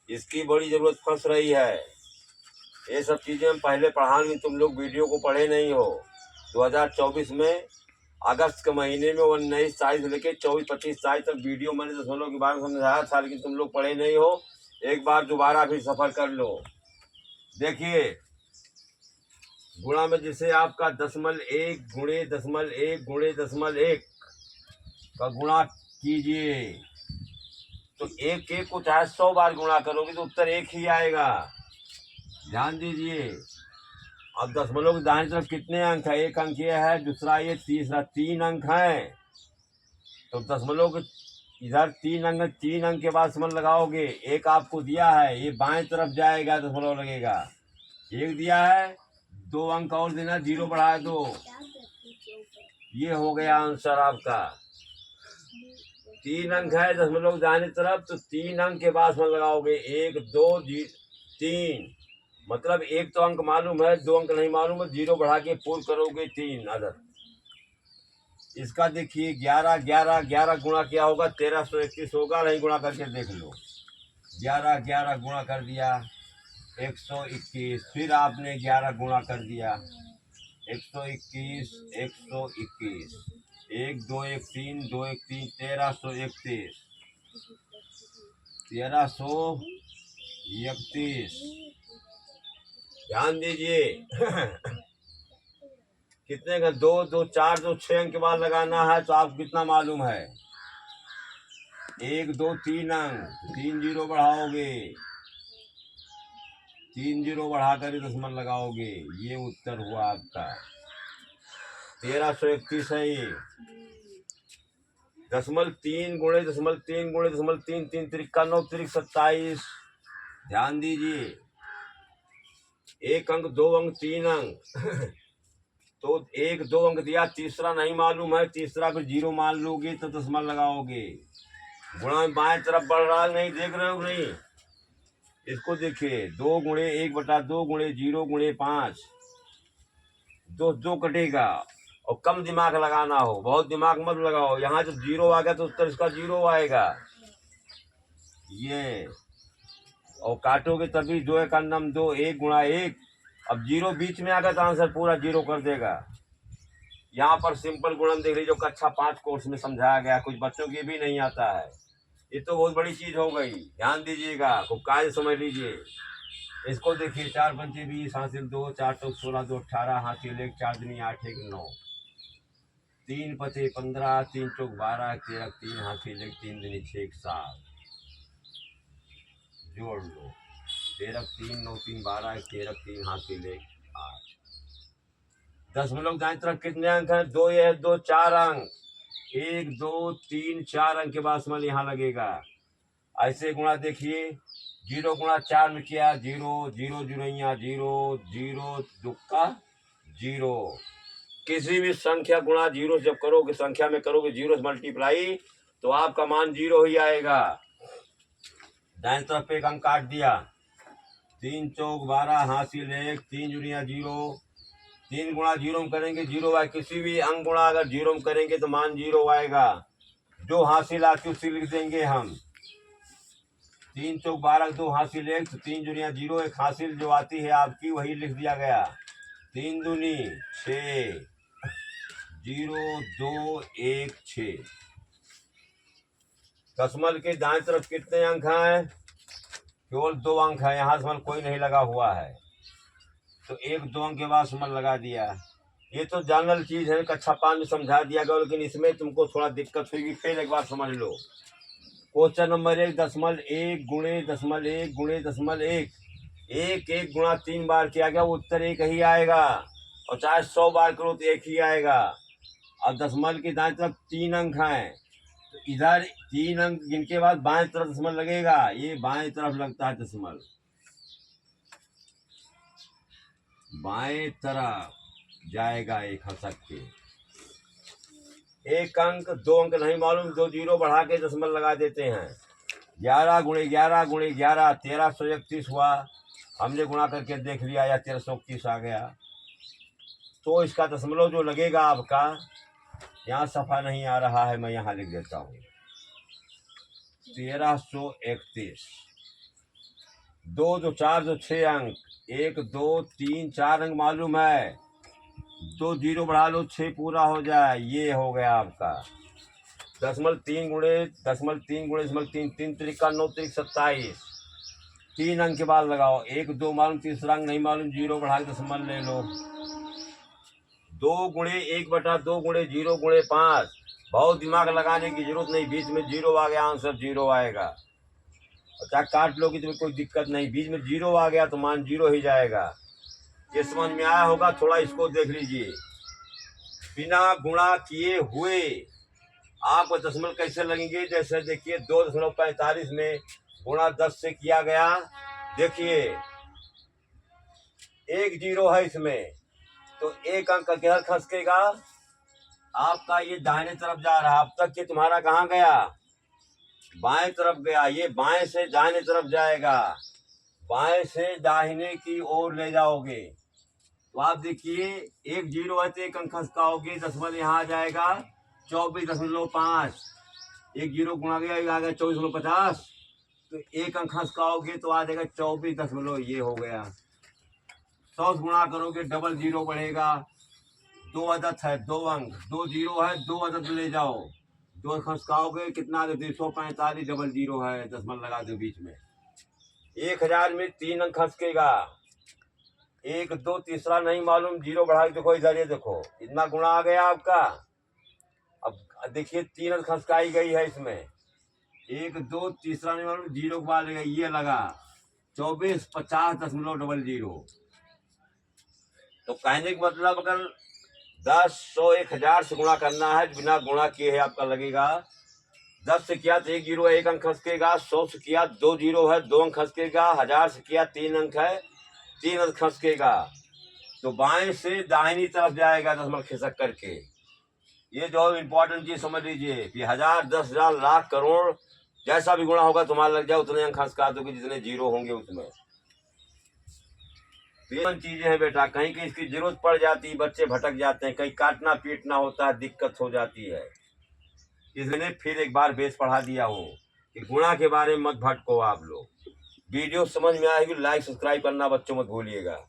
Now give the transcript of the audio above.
इसकी बड़ी ज़रूरत फंस रही है। ये सब चीज़ें हम पहले पढ़ाएंगे, तुम लोग वीडियो को पढ़े नहीं हो। 2024 में अगस्त के महीने में 19 तारीख से लेकर 24-25 तारीख तक वीडियो मैंने दशमलव के बारे में समझाया था, लेकिन तुम लोग पढ़े नहीं हो। एक बार दोबारा फिर सफ़र कर लो। देखिए, गुणा में जिसे आपका 0.1 गुणे 0.1 गुणे 0.1 का गुणा कीजिए, तो एक एक को चाहे 100 बार गुणा करोगे तो उत्तर एक ही आएगा। ध्यान दीजिए। अब दशमलव की दाहिनी तरफ कितने अंक है? एक अंक ये है, दूसरा ये, तीसरा 3 अंक है। तो दशमलव के इधर 3 अंक, 3 अंक के बाद दशमलव लगाओगे। एक आपको दिया है, ये बाएं तरफ जाएगा, दशमलव लगेगा। एक दिया है, 2 अंक और देना, 0 बढ़ा दो। ये हो गया आंसर आपका। 3 अंक है दशमलव दाहिनी तरफ, तो 3 अंक के बाद दशमलव लगाओगे। 1 2 3, मतलब एक तो अंक मालूम है, 2 अंक नहीं मालूम है, 0 बढ़ा के पूर्ण करोगे 3 अदर। इसका देखिए 11 11 11 गुणा क्या होगा? 1321 होगा। नहीं गुणा करके देख लो। 11 11 गुणा कर दिया 121। फिर आपने 11 गुणा कर दिया 121 121। 1 2 1 3 2 1 3 1331 1331। ध्यान दीजिए। कितने का? 2 2 4 2 6 अंक के बाद लगाना है, तो आपको कितना मालूम है? 1 2 3 अंक, 3 0 बढ़ाओगे, 3 0 बढ़ाकर दशमलव लगाओगे। ये उत्तर हुआ आपका। 1331 है ये। 0.3 गुणे 0.3 गुणे 0.3 3 त्रिका 9 त्रिक 27। ध्यान दीजिए। एक अंक, 2 अंक, 3 अंक। तो 1 2 अंक दिया, तीसरा नहीं मालूम है, तीसरा फिर 0 मान लोगे तो दशमलव लगाओगे। गुणा में बाएं तरफ बढ़ रहा, नहीं देख रहे हो? नहीं, इसको देखिए। 2 गुणे 1/2 गुणे 0 गुणे 5, 2 2 कटेगा। और कम दिमाग लगाना हो, बहुत दिमाग मत लगाओ। यहाँ जब 0 आ गया तो उत्तर इसका 0 आएगा। ये और काटोगे तभी 2 1 अन्नम 2, 1 गुणा 1। अब 0 बीच में आ गया तो आंसर पूरा 0 कर देगा। यहाँ पर सिंपल गुणन देख लीजिए, जो कक्षा 5 कोर्स में समझाया गया, कुछ बच्चों की भी नहीं आता है। ये तो बहुत बड़ी चीज हो गई। ध्यान दीजिएगा, खूब कायदे समझ लीजिए। इसको देखिए। 4 पंचे 20, हासिल 2, 4 चौक 16, 2 18, हासिल 1, 4 दूनी 8 1 9, 3 पचे 15, 3 चौक 12, 13 3, हासिल 1, 3 दूनी 6 1 7। जोड़ लो। 13 3 9 3 12, 13 3, हासिल 1 8। दशमलव दाएं तरफ कितने अंक हैं? 2 ये है, 2 4 अंक। 1 2 3 4 अंक के बाद दशमलव यहाँ लगेगा। ऐसे गुणा देखिए। 0 गुणा 4 में किया 0 0 जुड़ैया 0 0 दुक्का 0। किसी भी संख्या गुणा 0 जब करोगे, संख्या में करोगे 0 से मल्टीप्लाई, तो आपका मान 0 ही आएगा। दाएं तरफ एक अंक काट दिया। 3 चौक 12, हासिल 1, 3 जुड़िया 0। 3 गुणा 0 में करेंगे 0 आए। किसी भी अंक गुणा अगर 0 में करेंगे तो मान 0 आएगा। जो हासिल आती है उसी लिख देंगे हम। 3 चौक 12, 2 हासिल 1, तो 3 जुड़िया 0, एक हासिल जो आती है आपकी वही लिख दिया गया। 3 दूनी 6, 0 2 1 6। दशमलव के दाएं तरफ कितने अंक हैं? केवल 2 अंक है। यहाँ दशमलव कोई नहीं लगा हुआ है, तो 1 2 अंक के बाद दशमलव लगा दिया। ये तो जनरल चीज है, कक्षा 5 में समझा दिया गया, लेकिन इसमें तुमको थोड़ा दिक्कत होगी। फिर एक बार समझ लो। क्वेश्चन नंबर 1, 0.1 गुणे 0.1 गुणे 0.1। 1 1 गुणा 3 बार किया गया, उत्तर 1 ही आएगा। और चाहे 100 बार करो तो 1 ही आएगा। अब दशमलव की दाएं तरफ 3 अंक हैं, तो इधर 3 अंक जिनके बाद बाएं तरफ दशमलव लगेगा। ये बाएं तरफ लगता है दशमलव, बाएं तरफ जाएगा 1 हंसक के। 1 अंक 2 अंक नहीं मालूम, 2 0 बढ़ा के दशमलव लगा देते हैं। 11 गुणे 11 गुणे 11 1331 हुआ। हमने गुणा करके देख लिया, या 1331 आ गया। तो इसका दशमलव जो लगेगा आपका, यहाँ सफा नहीं आ रहा है, मैं यहाँ लिख देता हूँ 1331। दो दो चार दो 6 अंक, 1 2 3 4 अंक मालूम है, 2 जीरो बढ़ा लो 6 पूरा हो जाए। ये हो गया आपका 10.3 गुणे 10.3 गुणे 3 3 त्रिका 9 त्रिक 27, 3 अंक के बाद लगाओ। 1 2 मालूम, तीसरा अंक नहीं मालूम, जीरो बढ़ा के दशमलव ले लो। 2 गुणे 1/2 गुणे 0 गुणे 5, बहुत दिमाग लगाने की जरूरत नहीं, बीच में जीरो आ गया आंसर जीरो आएगा। और चाहे काट लोगी तो कोई दिक्कत नहीं, बीच में जीरो आ गया तो मान जीरो ही जाएगा। ये समझ में आया होगा, थोड़ा इसको देख लीजिए। बिना गुणा किए हुए आपको दशमलव कैसे लगेंगे, जैसे देखिए 2.45 में गुणा 10 से किया गया, देखिए 1 जीरो है इसमें, तो 1 अंक किधर खसकेगा आपका, ये दाहिने तरफ जा रहा है। अब तक ये तुम्हारा कहाँ गया, बाएं तरफ गया, ये बाएं से दाहिने तरफ जाएगा, बाएं से दाहिने की ओर ले जाओगे। तो आप देखिए 1 जीरो है तो 1 अंक खसकाओगे, दशमलव यहाँ आ जाएगा 24.5, 1 जीरो गुणा गया आ गया 24.50, तो 1 अंक खसकाओगे तो आ जाएगा 24 ये हो गया। 100 गुणा करोगे डबल जीरो बढ़ेगा, 2 अदद है 2 अंक, 2 जीरो है 2 अदद ले जाओ, 2 खसकाओगे कितना 245, डबल जीरो है, दशमलव लगा दो बीच में। 1000 में 3 अंक खसकेगा, 1 2 तीसरा नहीं मालूम, जीरो बढ़ा के देखो इधर, ये देखो इतना गुणा आ गया आपका। अब देखिए 3 अंक खसकाई गई है इसमें, 1 2 तीसरा नहीं मालूम, जीरो के बाद ये लगा 24.50.00। तो कहने का मतलब अगर 10 100 1000 से गुणा करना है, बिना गुणा किए है आपका लगेगा। 10 से किया तो 1 जीरो है 1 अंक खसकेगा, 100 से किया 2 जीरो है 2 अंक खसकेगा, 1000 से किया 3 अंक है 3 अंक खसकेगा। तो बाएं से दाहिनी तरफ जाएगा दशमलव खिसक करके। ये जो इम्पोर्टेंट चीज समझ लीजिए कि 1000 10,000 लाख करोड़ जैसा भी गुणा होगा तुम्हारा लग जाए, उतने अंक खसका दोगे जितने जीरो होंगे उसमें। तीन चीजें हैं बेटा, कहीं कहीं इसकी जरूरत पड़ जाती है, बच्चे भटक जाते हैं, कहीं काटना पीटना होता है, दिक्कत हो जाती है। इसलिए फिर एक बार बेस पढ़ा दिया हो कि गुणा के बारे में मत भटको आप लोग। वीडियो समझ में आएगी, लाइक सब्सक्राइब करना बच्चों मत भूलिएगा।